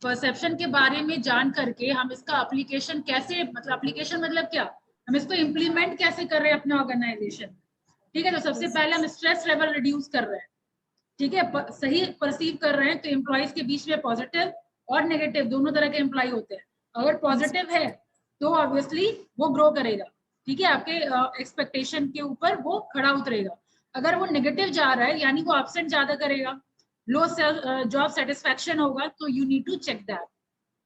परसेप्शन के बारे में जान करके हम इसका एप्लीकेशन कैसे, मतलब एप्लीकेशन मतलब क्या, हम इसको इम्प्लीमेंट कैसे कर रहे हैं अपने ऑर्गेनाइजेशन, ठीक है। तो सबसे पहले हम स्ट्रेस लेवल रिड्यूस कर रहे हैं, ठीक है, सही परसीव कर रहे हैं। तो एम्प्लॉइज के बीच में पॉजिटिव और नेगेटिव दोनों तरह के एम्प्लॉय होते हैं। अगर पॉजिटिव है तो ऑब्वियसली वो ग्रो करेगा, ठीक है, आपके एक्सपेक्टेशन के ऊपर वो खड़ा उतरेगा। अगर वो नेगेटिव जा रहा है यानी वो एब्सेंट ज्यादा करेगा, लो जॉब सेटिस्फैक्शन होगा, तो you need to check that.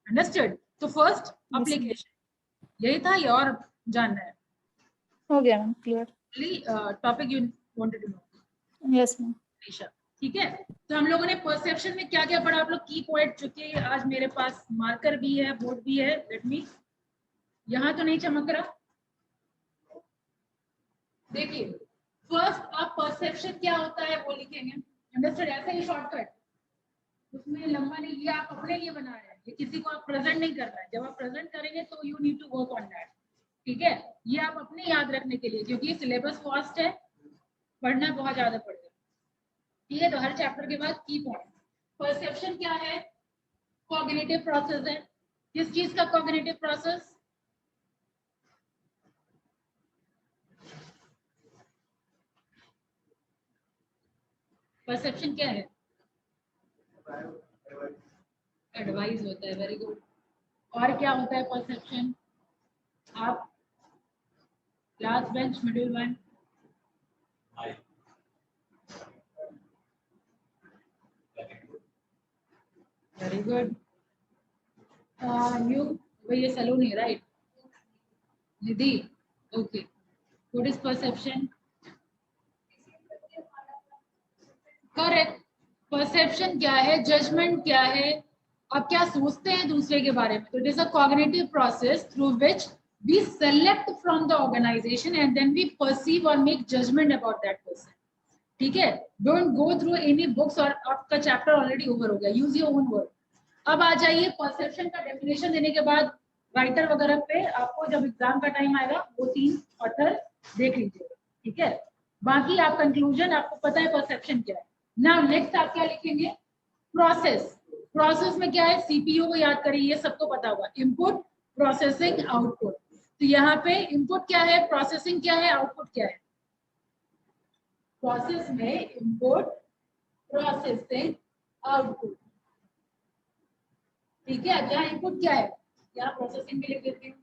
Understood. तो फर्स्ट एप्लीकेशन यही था, ये और जानना है? हो गया ma'am, clear. Topic you wanted to know? Yes ma'am. ठीक है। तो हम लोगों ने परसेप्शन में क्या क्या पढ़ा, आप लोग की पॉइंट चुके। आज मेरे पास मार्कर भी है, बोर्ड भी है, लेट मी, यहाँ तो नहीं चमक रहा, देखिए। फर्स्ट आप परसेप्शन क्या होता है वो लिखेंगे। अंडरस्टूड। ऐसे ही शॉर्टकट, उसमें लंबा नहीं, ये आप अपने लिए बना रहे हैं, ये किसी को आप प्रेजेंट नहीं कर रहे हैं। जब आप प्रेजेंट करेंगे तो you need to work on that, ठीक है। ये आप अपने याद रखने के लिए, क्योंकि सिलेबस फास्ट है, पढ़ना बहुत ज्यादा पड़ेगा, ठीक है। तो हर चैप्टर के बाद की पॉइंट। परसेप्शन क्या है? कॉग्निटिव प्रोसेस है। किस चीज का कॉग्निटिव प्रोसेस? परसेप्शन क्या है? एडवाइस होता है, वेरी गुड। और क्या होता है परसेप्शन? आप last bench, middle one, very good. You, ये Saloni, right? Nidhi, okay. What is perception? Correct. Perception क्या है? जजमेंट क्या है? आप क्या सोचते हैं दूसरे के बारे में। तो it is a cognitive process through which we select from the organization and then we perceive और make judgement about that person, ठीक है। Don't go through any books, और आपका चैप्टर ऑलरेडी ओवर हो गया, यूज योर ओन वर्ड। अब आ जाइए perception का डेफिनेशन देने के बाद राइटर वगैरह पे आपको जब एग्जाम का टाइम आएगा वो 3 ऑथर देख लीजिएगा, ठीक है। बाकी आप कंक्लूजन, आपको पता है परसेप्शन क्या है। नाउ नेक्स्ट आप क्या लिखेंगे? प्रोसेस। प्रोसेस में क्या है? सीपीयू को याद करिए, ये सबको पता होगा, इनपुट, प्रोसेसिंग, आउटपुट। तो यहाँ पे इनपुट क्या है, प्रोसेसिंग क्या है, आउटपुट क्या है? प्रोसेस में इनपुट, प्रोसेसिंग, आउटपुट। ठीक है, यहाँ इनपुट क्या है, यहाँ प्रोसेसिंग भी लिख देती हूँ।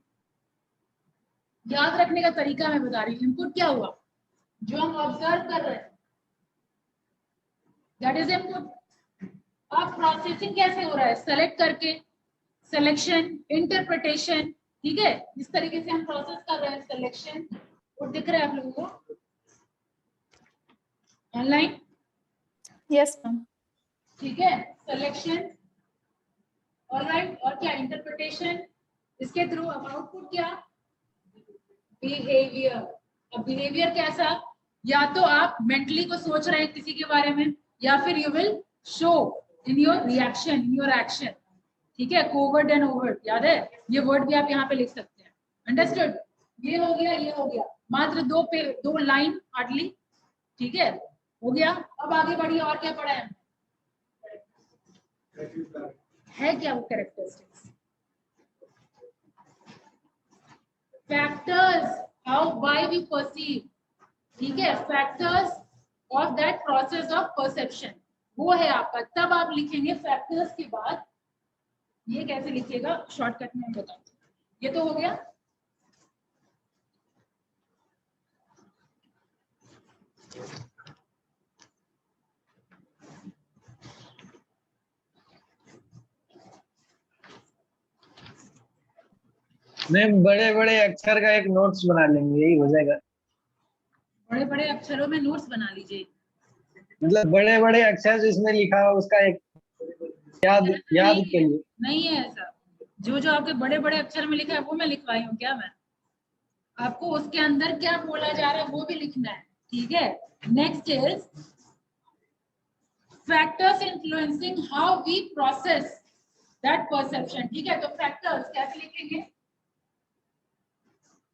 याद रखने का तरीका मैं बता रही हूँ। इनपुट क्या हुआ, जो हम ऑब्जर्व कर रहे हैं, दैट इज इनपुट। अब प्रोसेसिंग कैसे हो रहा है, सेलेक्ट करके, सिलेक्शन, इंटरप्रिटेशन। ठीक है, इस तरीके से हम प्रोसेस कर रहे हैं। सिलेक्शन, वो दिख रहा है आप लोगों को ऑनलाइन? Yes, ma'am. ठीक है, सिलेक्शन, ऑलराइट। और क्या, इंटरप्रिटेशन। इसके थ्रू अब आउटपुट क्या, बिहेवियर। अब बिहेवियर कैसा, या तो आप मेंटली को सोच रहे हैं किसी के बारे में, या फिर you will show in your reaction, in your action. ठीक है, कोवर्ट एंड ओवर्ट, याद है? ये वर्ड भी आप यहाँ पे लिख सकते हैं। अंडरस्टूड? ये हो गया, ये हो गया, मात्र दो लाइन हार्डली। ठीक है, हो गया। अब आगे बढ़िए, और क्या पढ़ा है क्या वो characteristics? Factors, how why we perceive. ठीक है, factors of that process of perception, वो है आपका। तब आप लिखेंगे फैक्टर्स के बाद, ये कैसे लिखिएगा शॉर्टकट में बताता हूँ। ये तो हो गया। मैम बड़े बड़े अक्षर का एक नोट्स बना लेंगे, यही हो जाएगा। बड़े बड़े अक्षरों में नोट्स बना लीजिए। मतलब बड़े बड़े अक्षर जिसमें लिखा हो उसका एक याद के लिए। नहीं है ऐसा, जो आपके बड़े बड़े अक्षर में लिखा है वो मैं लिखवाई हूँ क्या? मैं आपको उसके अंदर क्या बोला जा रहा है वो भी लिखना है। ठीक है, next is factors influencing how we process that perception. ठीक है, तो फैक्टर्स कैसे लिखेंगे?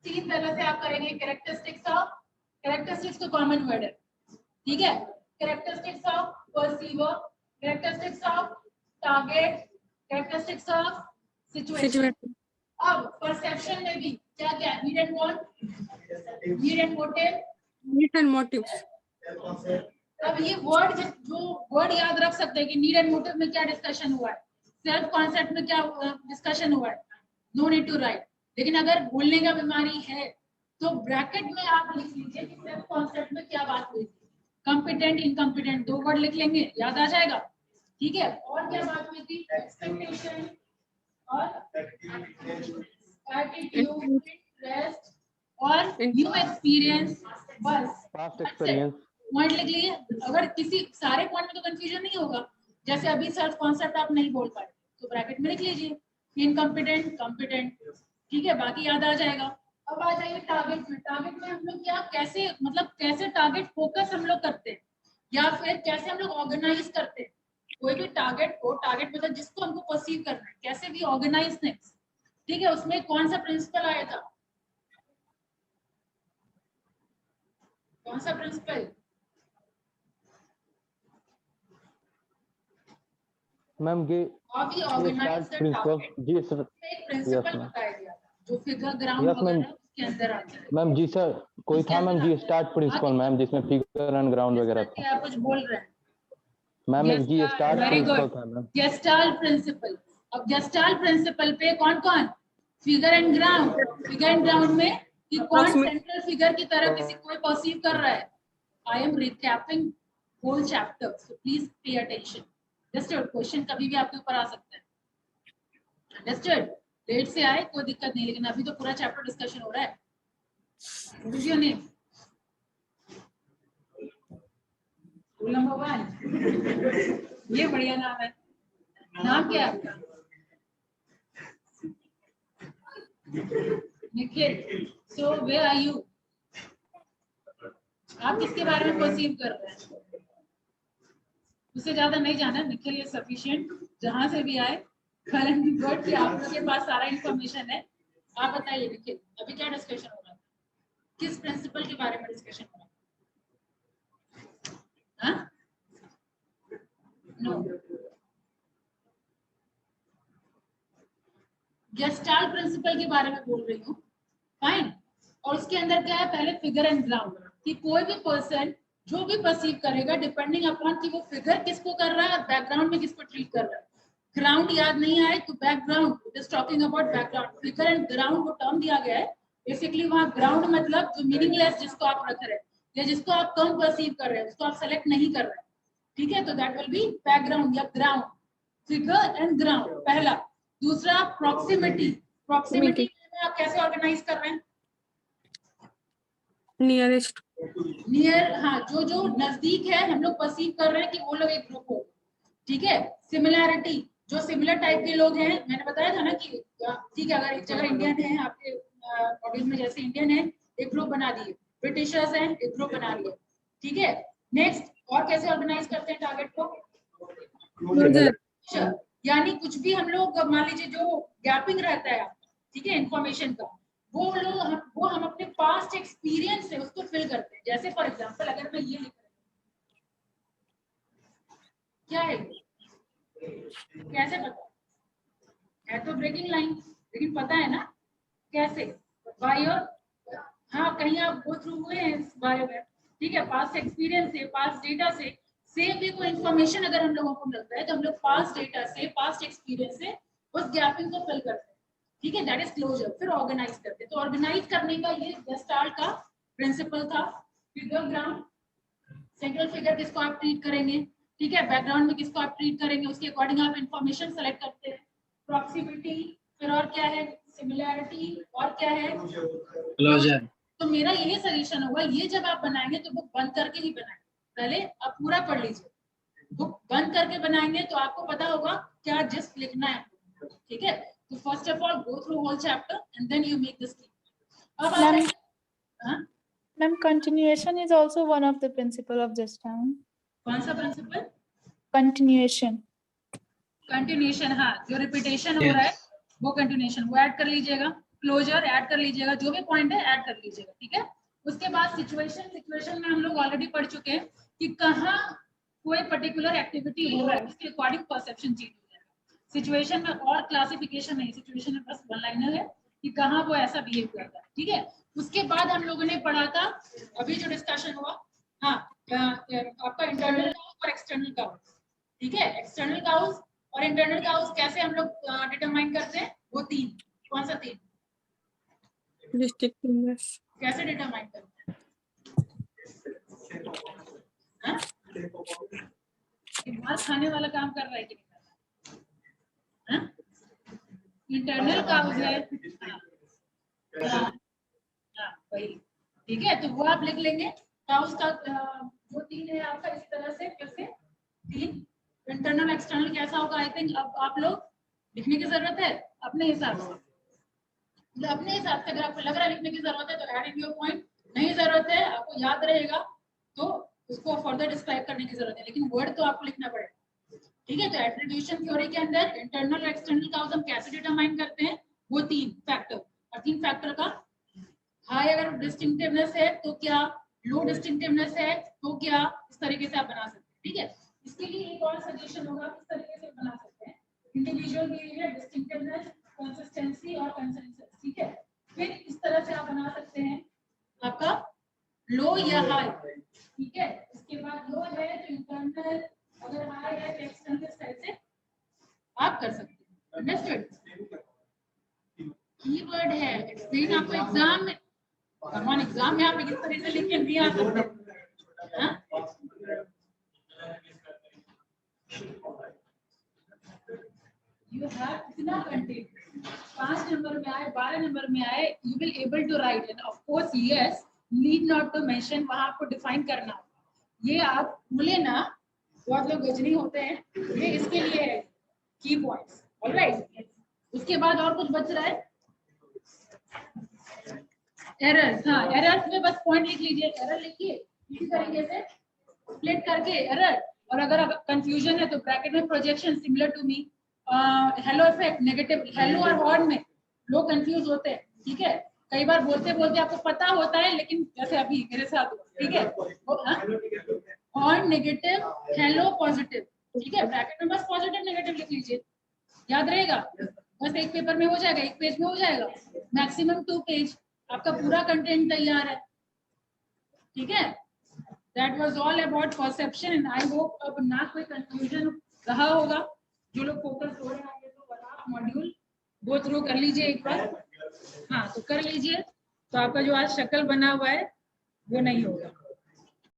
तीन तरह से आप करेंगे। कैरेक्टरिस्टिक्स ऑफ, कैरेक्टरिस्टिक्स तो कॉमन वर्ड है। ठीक है, characteristics of perceiver, characteristics of target, characteristics of situation. अब परसेप्शन में भी क्या क्या, need and want, need and motive, need and motive. अब ये वर्ड, जो वर्ड याद रख सकते हैं कि नीड एंड मोटिव में क्या डिस्कशन हुआ है, सेल्फ कॉन्सेप्ट में क्या डिस्कशन हुआ है, नो नीड टू राइट। लेकिन अगर बोलने का बीमारी है तो ब्रैकेट में आप लिख लीजिए कि सेल्फ कॉन्सेप्ट में क्या बात हुई थी। कंपिटेंट, इनकम्पिटेंट, दो वर्ड लिख लेंगे, याद आ जाएगा। ठीक है, और क्या बात हुई थी? एक्सपेक्टेशन और एटीट्यूड, इंटरेस्ट और न्यू एक्सपीरियंस। बस पास्ट एक्सपीरियंस पॉइंट लिख लीजिए। अगर किसी सारे पॉइंट में तो कंफ्यूजन नहीं होगा, जैसे अभी सेल्फ कॉन्सेप्ट आप नहीं बोल पाए तो ब्रैकेट में लिख लीजिए इनकम्पिटेंट, कॉम्पिटेंट। ठीक है, बाकी याद आ जाएगा। अब आ जाइए टारगेट में। टारगेट में हम लोग क्या, कैसे, मतलब कैसे टारगेट फोकस हम लोग करते हैं, या फिर कैसे हम लोग ऑर्गेनाइज करते हैं कोई भी टारगेट को। टारगेट मतलब जिसको हमको परसीव करना है, कैसे भी ऑर्गेनाइज थिंग्स। ठीक है, उसमें कौन सा प्रिंसिपल आया था, कौन सा प्रिंसिपल? मैम ये अभी start organise the principle target जी सर। एक प्रिंसिपल बताया गया था जो फिगर ग्राउंड यस मैम, वगैरह उसके अंदर आता है। मैम जी सर कोई उसके था मैम अंदर जी स्टार्ट प्रिंसिपल मैम, जिसमें फिगर एंड ग्राउंड वगैरह था। क्या कुछ बोल रहे हैं? मैम एक gestalt very principle good, था मैम। Gestalt principle. अब गेस्टाल्ट प्रिंसिपल पे कौन कौन, figure and ground. Figure and ground में कि कौन सेंट्रल फिगर की तरह किसी को परसीव कर रहा है। I am recapping whole chapter, so please pay attention. Understood? Question कभी भी आपके ऊपर आ सकता है। अंडरस्टूड? लेट से आए कोई दिक्कत नहीं, लेकिन अभी तो पूरा चैप्टर डिस्कशन हो रहा है। What is your name? Rule number 1। ये बढ़िया नाम है। नाम क्या है आपका? Nikhil. So where are you? आप किसके बारे में परसीव कर रहे हैं? उससे ज्यादा नहीं जाना, निखिल ये सफिशिएंट। जहां से भी आए करंट वर्ड कि आप लोगों के पास सारा इंफॉर्मेशन है। आप बताइए निखिल, अभी क्या डिस्कशन हो रहा है, किस प्रिंसिपल के बारे में डिस्कशन हो रहा है? हाँ? नो, गेस्टाल्ट प्रिंसिपल के बारे में बोल रही हूँ। फाइन। और उसके अंदर क्या है, पहले फिगर एंड ग्राउंड, कि कोई भी पर्सन जो भी परसीव करेगा डिपेंडिंग अपॉन कि वो फिगर किसको कर रहा है और बैकग्राउंड में किसको ट्रीट कर रहा है। ग्राउंड याद नहीं आए तो background, it is talking about background. Figure and ground वो टर्म दिया गया है बेसिकली, वहां ग्राउंड मतलब जो मीनिंगलेस जिसको आप रख रहे हैं या जिसको आप कम परसीव कर रहे हैं उसको आप सेलेक्ट नहीं कर रहे हैं, ठीक है, तो दैट विल बी बैकग्राउंड या ग्राउंड। फिगर एंड ग्राउंड पहला। दूसरा प्रॉक्सिमिटी, प्रॉक्सिमिटी में आप कैसे ऑर्गेनाइज कर रहे हैं, नियरेस्ट, नियर, हाँ, जो जो नजदीक है हम लोग परसीव कर रहे हैं कि वो लोग एक ग्रुप हो, ठीक है। सिमिलैरिटी, जो सिमिलर टाइप के लोग हैं, मैंने बताया था ना कि ठीक है, अगर एक जगह इंडियन है आपके मॉड्यूल में, जैसे इंडियन है एक ग्रुप बना दिए, ब्रिटिशर्स हैं एक ग्रुप बना लिया, ठीक है। नेक्स्ट, और कैसे ऑर्गेनाइज करते हैं टारगेट को, यानी कुछ भी हम लोग मान लीजिए जो गैपिंग रहता है, ठीक है, इंफॉर्मेशन का, वो हम अपने पास्ट एक्सपीरियंस से उसको फिल करते हैं। जैसे फॉर एग्जांपल अगर मैं ये लिख रहा हूं, क्या है, कैसे पता है, तो ब्रेकिंग लाइन, लेकिन पता है ना कैसे, बायो, हाँ, कहीं आप गो थ्रू हुए हैं इस बायो में, ठीक है, पास्ट एक्सपीरियंस से, पास्ट डेटा से भी कोई इंफॉर्मेशन अगर हम लोगों को मिलता है तो हम लोग पास्ट डेटा से, पास्ट एक्सपीरियंस से उस गैपिंग को फिल करते हैं, ठीक है, दैट इज क्लोजर। फिर ऑर्गेनाइज करते हैं, तो ऑर्गेनाइज करने का ये गेस्टाल्ट का प्रिंसिपल था। फिगर ग्राउंड, सेंट्रल फिगर किसको आप ट्रीट करेंगे, ठीक है, बैकग्राउंड में किसको आप ट्रीट करेंगे, उसके अकॉर्डिंग आप इंफॉर्मेशन सेलेक्ट करते हैं। प्रॉक्सिमिटी, फिर और क्या है, सिमिलैरिटी, और क्या है, क्लोजर। तो मेरा यही सजेशन होगा, ये जब आप बनाएंगे तो बुक बंद करके ही बनाएं, पहले आप पूरा पढ़ लीजिए, बुक बंद करके बनाएंगे तो आपको पता होगा क्या जस्ट लिखना है, ठीक है। तो first of all go through whole chapter and then you make this key. अब आ Ma'am, हाँ, ma'am, continuation is also one of the principle of this time. कौन सा प्रिंसिपल, Continuation. कंटिन्यूएशन, हाँ, जो रिपीटेशन हो रहा है वो कंटिन्यूएशन, वो ऐड कर लीजिएगा, क्लोजर ऐड कर लीजिएगा, जो भी पॉइंट है ऐड कर लीजिएगा, ठीक है। उसके बाद सिचुएशन, सिचुएशन में हम लोग ऑलरेडी पढ़ चुके हैं कि कहाँ कोई पर्टिकुलर एक्टिविटी हो रहा है उसके अकॉर्डिंग परसेप्शन चेंज हो जाएगा। सिचुएशन में और क्लासिफिकेशन नहीं, सिचुएशन में बस वन लाइनर है कि कहाँ वो ऐसा बिहेव करता है, ठीक है। उसके बाद हम लोगों ने पढ़ा था, अभी जो डिस्कशन हुआ, हाँ, आपका इंटरनल काउज और एक्सटर्नल काउज, ठीक है। एक्सटर्नल काउज और इंटरनल काउज कैसे हम लोग डिटरमाइन करते हैं, वो तीन, कौन सा तीन, डिस्टिंक्टिवनेस, कैसे डिटरमाइन करते हैं, हाँ? दिमाग खाने वाला काम कर रहा है कि नहीं कर रहा है, इंटरनल काउज है, हाँ, वही, ठीक है, तो वो आप लिख लेंगे। काउज का वो तीन है आपका, इस तरह से फिर से तीन। इंटरनल एक्सटर्नल कैसा होगा, आई थिंक अब आप लोग लिखने की जरूरत है अपने हिसाब से, अपने हिसाब से, अगर आपको लग रहा है लिखने की जरूरत है तो ऐड इन योर पॉइंट, नहीं जरूरत है, आपको याद रहेगा तो उसको फर्दर डिस्क्राइब करने की जरूरत है, लेकिन वर्ड तो आपको लिखना पड़ेगा, ठीक है। तो एट्रीब्यूशन थ्योरी के अंदर इंटरनल और एक्सटर्नल काउज हम कैसे डिटरमाइन करते हैं, वो तीन फैक्टर, और तीन फैक्टर का हाई अगर डिस्टिंक्टिवनेस है तो क्या, लो डिस्टिंक्टिवनेस है तो क्या, इस तरीके से आप बना सकते हैं, ठीक है। इसके लिए एक और सजेशन होगा किस तरीके से बना सकते हैं, इंडिविजुअल बिहेवियर, डिस्टिंक्टिवनेस, कंसिस्टेंसी और कंसेंसस, ठीक है। फिर इस तरह से आप बना सकते हैं आपका लो या हाई, ठीक है। इसके बाद लो है तो इंटरनल, अगर हाई है तो एक्सटर्नल, साइड से आप कर सकते हैं, अंडरस्टूड। कीवर्ड है एक्सप्लेन, आपको एग्जाम में, भगवान एग्जाम में आप इस तरह से लिख के नहीं आ सकते, हाँ? You have इतना कंटेंट, 5 नंबर में आए, 12 नंबर में आए, you will able to write, and of course yes, need not to mention, वहां आपको डिफाइन करना होगा। ये आप भूले ना, बहुत लोग गजनी होते हैं, ये इसके लिए है की पॉइंट्स, ऑलराइट। उसके बाद और कुछ बच रहा है, एरर्स, हाँ, एरर्स में बस पॉइंट लिख लीजिए, एरर लिखिए इसी तरीके से स्प्लिट करके एरर, और अगर कंफ्यूजन है तो ब्रैकेट में projection, similar to me, halo effect, negative, halo और हॉर्न में लोग कंफ्यूज होते हैं, ठीक है। कई बार बोलते बोलते आपको पता होता है, लेकिन जैसे अभी मेरे साथ हुआ, ठीक है, हॉर्न नेगेटिव, हेलो पॉजिटिव, ठीक है। ब्रैकेट में बस पॉजिटिव नेगेटिव लिख लीजिए, याद रहेगा, बस एक पेपर में हो जाएगा, एक पेज में हो जाएगा, मैक्सिमम 2 पेज, आपका पूरा कंटेंट तैयार है, ठीक है। That was all about perception and I hope अब ना कोई कंफ्यूजन रहा होगा। जो लोग फोकस हो रहे होंगे तो आप मॉड्यूल गो थ्रू कर लीजिए एक बार, हाँ तो कर लीजिए, तो आपका जो आज शक्ल बना हुआ है वो नहीं होगा।